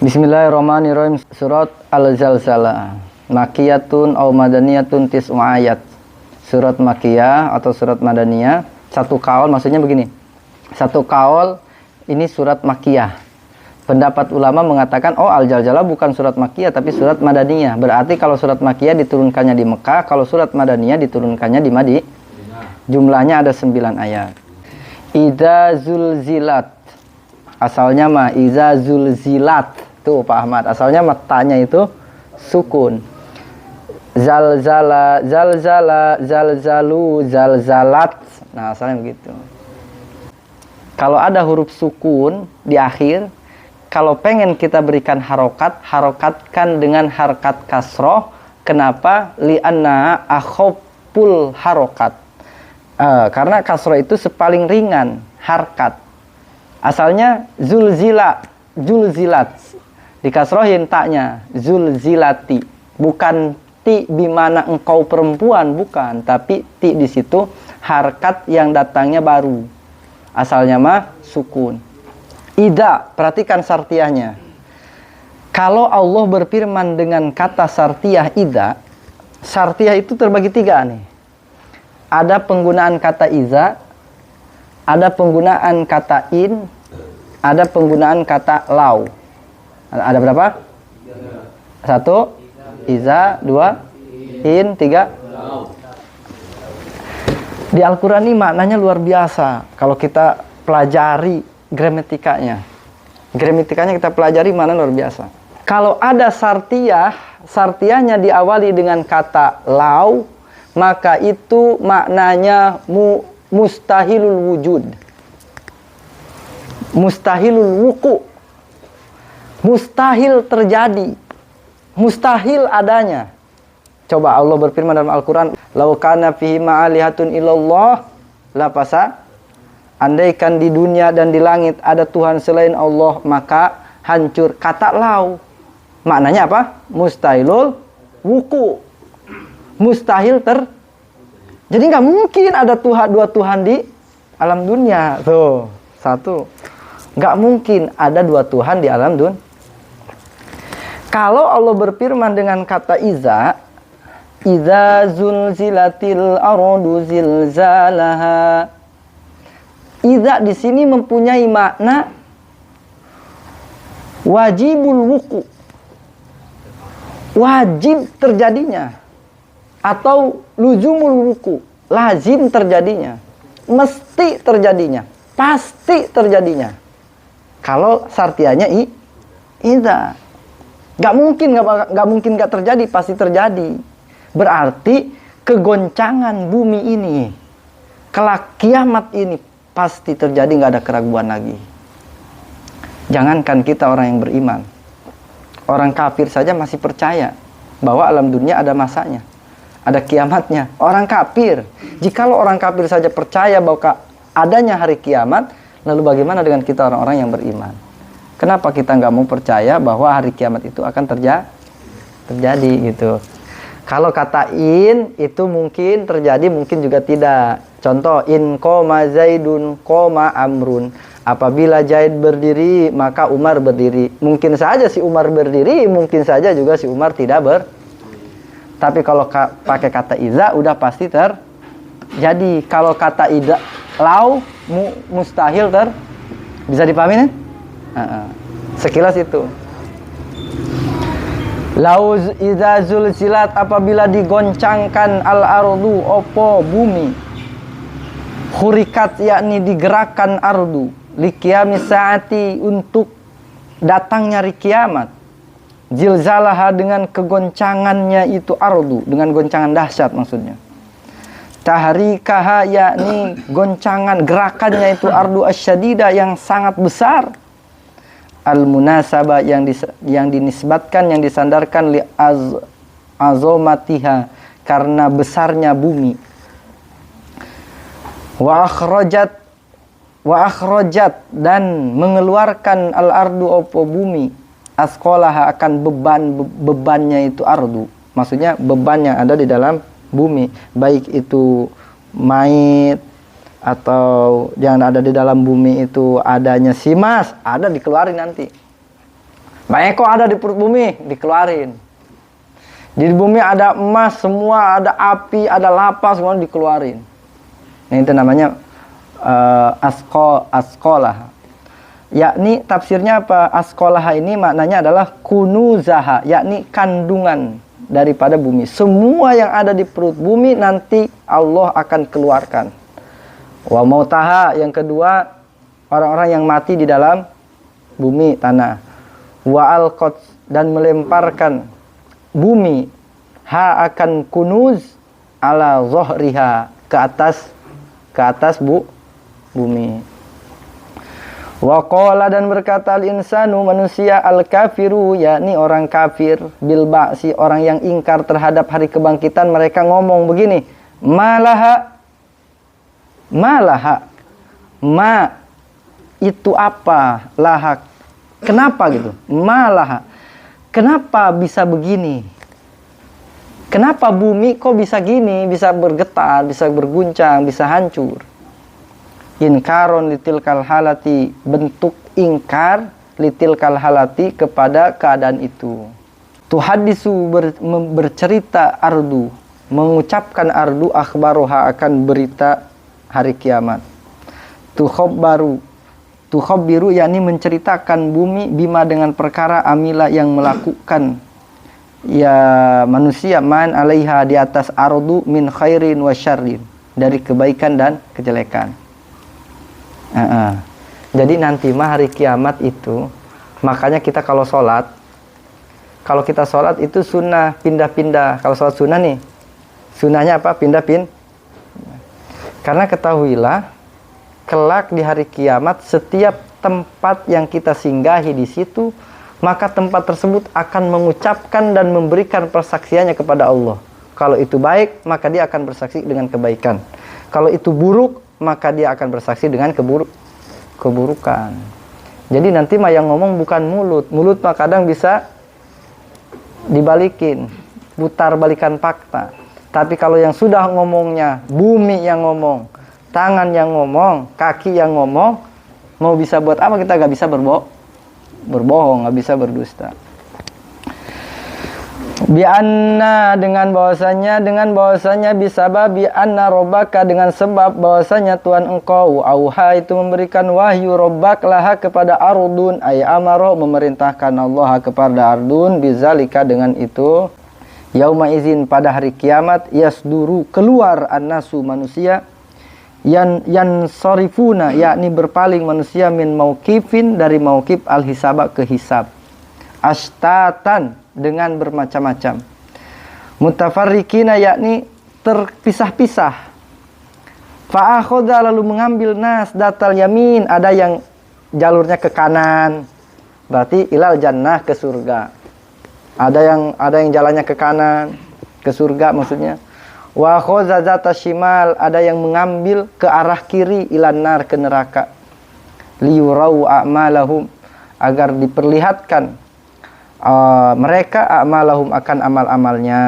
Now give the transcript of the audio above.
Bismillahirrahmanirrahim. Surat Al-Zalzalah. Makiyatun aw madaniyatun tis'u ayat. Surat Makiyah atau surat Madaniyah. Satu kaul maksudnya begini. Satu kaul ini surat Makiyah. Pendapat ulama mengatakan Al-Zalzalah bukan surat Makiyah tapi surat Madaniyah. Berarti kalau surat Makiyah diturunkannya di Mekah, kalau surat Madaniyah diturunkannya di Madinah. Jumlahnya ada 9 ayat. Idza zulzilat. Asalnya mah iza zulzilat. Tuh Pak Ahmad, asalnya matanya itu sukun. Zalzala, zalzala, zalzalu, zalzalat. Nah, asalnya begitu. Kalau ada huruf sukun di akhir, kalau pengen kita berikan harokat, harokatkan dengan harkat kasroh. Kenapa? Li'anna akhopul harokat. Karena kasroh itu sepaling ringan harkat. Asalnya zulzila, zulzilat. Dikasrohin taknya, zulzilati. Bukan ti bimana engkau perempuan, bukan. Tapi ti di situ harkat yang datangnya baru. Asalnya mah sukun. Ida, perhatikan sartiyahnya. Kalau Allah berfirman dengan kata sartiyah ida, sartiyah itu terbagi 3 nih. Ada penggunaan kata iza, ada penggunaan kata in, ada penggunaan kata lau. Ada berapa? 1, iza, 2, in, 3, lau. Di Al-Quran ini maknanya luar biasa. Kalau kita pelajari gramatikanya. Gramatikanya kita pelajari mana luar biasa. Kalau ada sartiyah, sartiyahnya diawali dengan kata lau, maka itu maknanya mustahilul wujud. Mustahilul wuku. Mustahil terjadi. Mustahil adanya. Coba Allah berfirman dalam Al-Quran, "Lau kana fihi ma'alihatun illallah la fasa." Andaikan di dunia dan di langit ada Tuhan selain Allah, maka hancur. Kata lau. Maknanya apa? Mustahilul wuku. Mustahil jadi nggak mungkin ada dua Tuhan di alam dunia. Tuh, 1. Nggak mungkin ada 2 Tuhan di alam dunia. Kalau Allah berfirman dengan kata iza, iza zulzilatil ardu zilzalaha. Iza di sini mempunyai makna wajibul wuku. Wajib terjadinya. Atau luzumul wuku, lazim terjadinya, mesti terjadinya, pasti terjadinya. Kalau sartianya iza, nggak mungkin nggak terjadi, pasti terjadi. Berarti kegoncangan bumi ini, kelak kiamat ini pasti terjadi, nggak ada keraguan lagi. Jangankan kita orang yang beriman, orang kafir saja masih percaya bahwa alam dunia ada masanya. Ada kiamatnya. Orang kafir. Jikalau orang kafir saja percaya bahwa adanya hari kiamat, lalu bagaimana dengan kita orang-orang yang beriman? Kenapa kita nggak mau percaya bahwa hari kiamat itu akan terjadi gitu? Kalau kata in itu mungkin terjadi, mungkin juga tidak. Contoh, in koma zaidun koma amrun. Apabila Zaid berdiri, maka Umar berdiri. Mungkin saja si Umar berdiri, mungkin saja juga si Umar tidak Tapi kalau pakai kata iza udah pasti terjadi. Kalau kata iza lau mustahil bisa dipahami nih? Sekilas itu. Lau iza zulzilat, apabila digoncangkan al-ardu opo bumi. Hurikat, yakni digerakkan ardu liqiyamis saati, untuk datangnya hari kiamat. Zilzalaha, dengan kegoncangannya itu ardu, dengan goncangan dahsyat maksudnya. Tahrikaha, yakni goncangan gerakannya itu ardu asyadida, yang sangat besar. Al-munasabah, yang dinisbatkan, yang disandarkan li azomatiha, karena besarnya bumi. Wa akhrajat, dan mengeluarkan al-ardu opo bumi. Asqalaha, akan bebannya itu ardu. Maksudnya bebannya ada di dalam bumi, baik itu mayit atau yang ada di dalam bumi itu adanya simas, ada dikeluarin nanti. Banyak kok ada di perut bumi, dikeluarin. Di bumi ada emas semua, ada api, ada lapa, semua dikeluarin. Nah, itu namanya askolah. Yakni tafsirnya apa? Askolah ini maknanya adalah kunuzaha, yakni kandungan daripada bumi. Semua yang ada di perut bumi nanti Allah akan keluarkan. Wa mautaha, yang kedua, orang-orang yang mati di dalam bumi, tanah. Wa alqat, dan melemparkan bumi akan kunuz ala zohriha, ke atas bumi. Wa qala, dan berkata al-insanu, manusia, al-kafiru, yakni orang kafir, bil ba'si, orang yang ingkar terhadap hari kebangkitan. Mereka ngomong begini, malaha, ma itu apa, laha, kenapa gitu, malaha, kenapa bisa begini, kenapa bumi kok bisa gini, bisa bergetar, bisa berguncang, bisa hancur. Inkaron litilkal halati, bentuk ingkar litilkal halati, kepada keadaan itu. Tuhadisu, bercerita ardu, mengucapkan ardu, akhbaroha, akan berita hari kiamat. Tukhobbiru, yakni menceritakan bumi, bima, dengan perkara, amila, yang melakukan ya manusia, man alaiha, di atas ardu, min khairin wa syarrin, dari kebaikan dan kejelekan. Jadi nanti mah hari kiamat itu, makanya kita kalau kita sholat itu sunnah pindah-pindah. Kalau sholat sunnah nih, sunnahnya apa? Pindah-pindah. Karena ketahuilah, kelak di hari kiamat, setiap tempat yang kita singgahi di situ, maka tempat tersebut akan mengucapkan dan memberikan persaksiannya kepada Allah. Kalau itu baik, maka dia akan bersaksi dengan kebaikan. Kalau itu buruk, maka dia akan bersaksi dengan keburukan. Jadi nanti mah yang ngomong bukan mulut. Mulut mah kadang bisa dibalikin, putar balikan fakta. Tapi kalau yang sudah ngomongnya, bumi yang ngomong, tangan yang ngomong, kaki yang ngomong, mau bisa buat apa? Kita gak bisa berbohong, gak bisa berdusta. Bi'anna, dengan bahwasanya bisabab bi'anna robbaka, dengan sebab bahwasanya Tuhan engkau, auha, itu memberikan wahyu, robbak laha, kepada ardun, ay amaro, memerintahkan Allah kepada ardun, bizalika, dengan itu, yauma izin, pada hari kiamat, yasduru, keluar, annasu, manusia, yan sorifuna, yakni berpaling manusia, min mauqifin, dari mauqif al-hisaba, ke hisab, ashtatan, dengan bermacam-macam, mutafarriqina, yakni terpisah-pisah, fa'akhodha, lalu mengambil, nas datal yamin, ada yang jalurnya ke kanan, berarti ilal jannah, ke surga. Ada yang jalannya ke kanan, ke surga maksudnya. Wa khodha zata shimal, ada yang mengambil ke arah kiri, ilan nar, ke neraka. Liyurau a'malahum, agar diperlihatkan mereka, a'malahum, akan amal-amalnya.